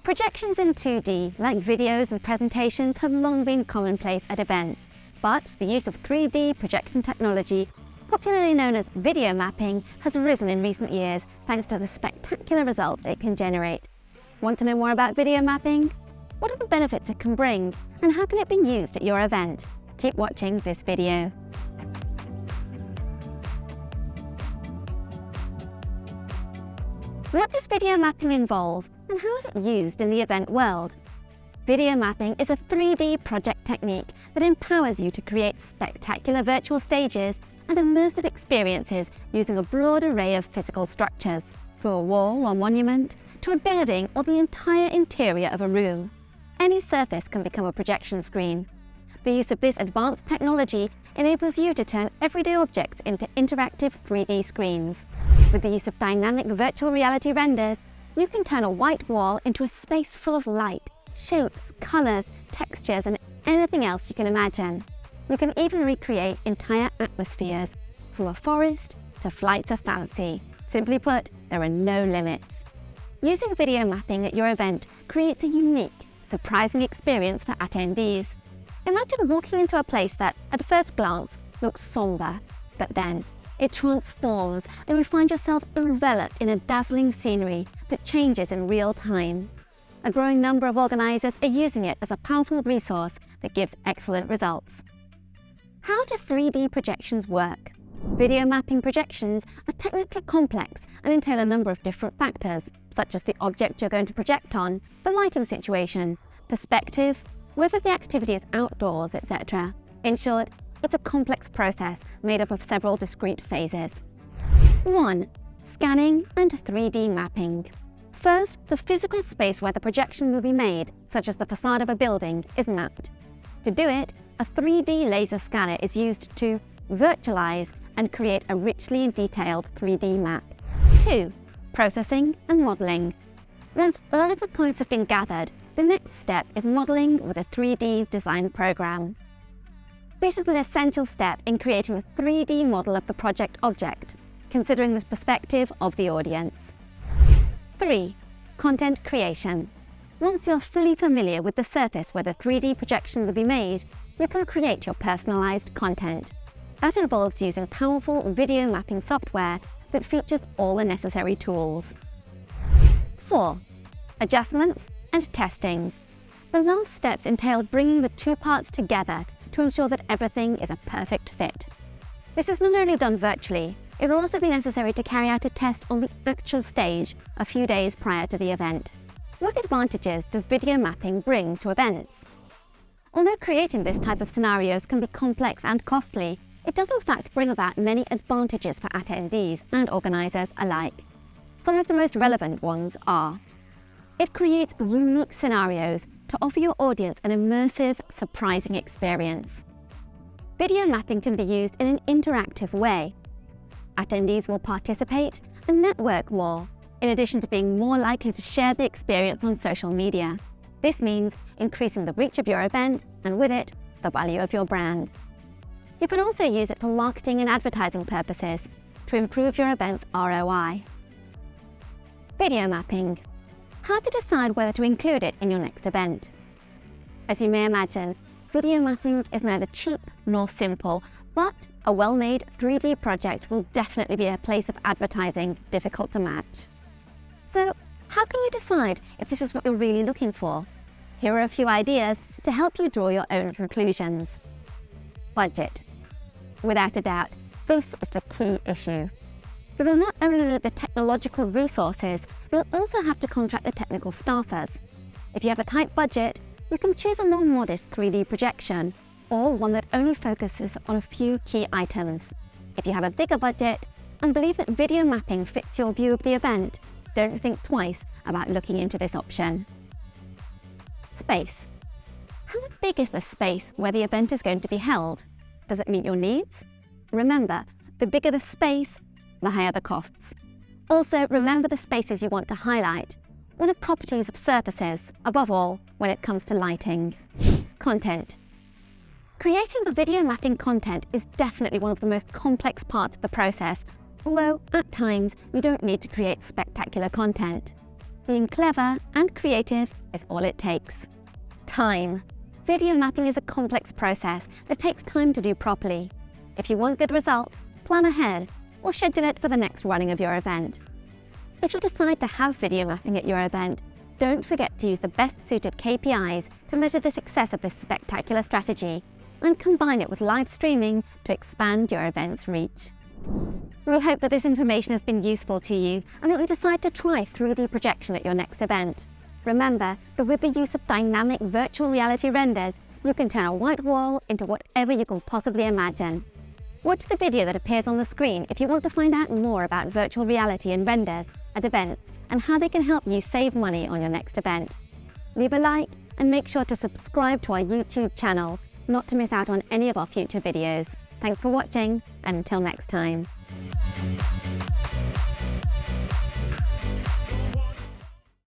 Projections in 2D, like videos and presentations, have long been commonplace at events, but the use of 3D projection technology, popularly known as video mapping, has risen in recent years thanks to the spectacular results it can generate. Want to know more about video mapping? What are the benefits it can bring, and how can it be used at your event? Keep watching this video. What does video mapping involve, and how is it used in the event world? Video mapping is a 3D project technique that empowers you to create spectacular virtual stages and immersive experiences using a broad array of physical structures, from a wall or monument to a building or the entire interior of a room. Any surface can become a projection screen. The use of this advanced technology enables you to turn everyday objects into interactive 3D screens. With the use of dynamic virtual reality renders, you can turn a white wall into a space full of light, shapes, colours, textures, and anything else you can imagine. You can even recreate entire atmospheres, from a forest to flights of fancy. Simply put, there are no limits. Using video mapping at your event creates a unique, surprising experience for attendees. Imagine walking into a place that, at first glance, looks sombre, but then it transforms and you find yourself enveloped in a dazzling scenery that changes in real time. A growing number of organisers are using it as a powerful resource that gives excellent results. How do 3D projections work? Video mapping projections are technically complex and entail a number of different factors, such as the object you're going to project on, the lighting situation, perspective, whether the activity is outdoors, etc. In short, it's a complex process made up of several discrete phases. 1. Scanning and 3D mapping. First, the physical space where the projection will be made, such as the facade of a building, is mapped. To do it, a 3D laser scanner is used to virtualize and create a richly detailed 3D map. 2. Processing and modelling. Once all of the points have been gathered, the next step is modelling with a 3D design program. This is an essential step in creating a 3D model of the project object, considering the perspective of the audience. 3. Content creation. Once you're fully familiar with the surface where the 3D projection will be made, you can create your personalised content. That involves using powerful video mapping software that features all the necessary tools. 4. Adjustments and testing. The last steps entail bringing the two parts together to ensure that everything is a perfect fit. This is not only done virtually, it will also be necessary to carry out a test on the actual stage a few days prior to the event. What advantages does video mapping bring to events? Although creating this type of scenarios can be complex and costly, it does in fact bring about many advantages for attendees and organisers alike. Some of the most relevant ones are: it creates unique scenarios to offer your audience an immersive, surprising experience. Video mapping can be used in an interactive way. Attendees will participate and network more, in addition to being more likely to share the experience on social media. This means increasing the reach of your event and with it, the value of your brand. You can also use it for marketing and advertising purposes to improve your event's ROI. Video mapping. How to decide whether to include it in your next event. As you may imagine, video mapping is neither cheap nor simple, but a well-made 3D project will definitely be a place of advertising difficult to match. So, how can you decide if this is what you're really looking for? Here are a few ideas to help you draw your own conclusions. Budget. Without a doubt, this is the key issue. You will not only need the technological resources, you'll also have to contract the technical staffers. If you have a tight budget, you can choose a more modest 3D projection, or one that only focuses on a few key items. If you have a bigger budget and believe that video mapping fits your view of the event, don't think twice about looking into this option. Space. How big is the space where the event is going to be held? Does it meet your needs? Remember, the bigger the space, the higher the costs. Also, remember the spaces you want to highlight, or the properties of surfaces, above all, when it comes to lighting. Content. Creating the video mapping content is definitely one of the most complex parts of the process, although at times you don't need to create spectacular content. Being clever and creative is all it takes. Time. Video mapping is a complex process that takes time to do properly. If you want good results, plan ahead or schedule it for the next running of your event. If you decide to have video mapping at your event, don't forget to use the best-suited KPIs to measure the success of this spectacular strategy and combine it with live streaming to expand your event's reach. We hope that this information has been useful to you and that you decide to try 3D projection at your next event. Remember that with the use of dynamic virtual reality renders, you can turn a white wall into whatever you can possibly imagine. Watch the video that appears on the screen if you want to find out more about virtual reality and renders at events and how they can help you save money on your next event. Leave a like and make sure to subscribe to our YouTube channel not to miss out on any of our future videos. Thanks for watching, and until next time.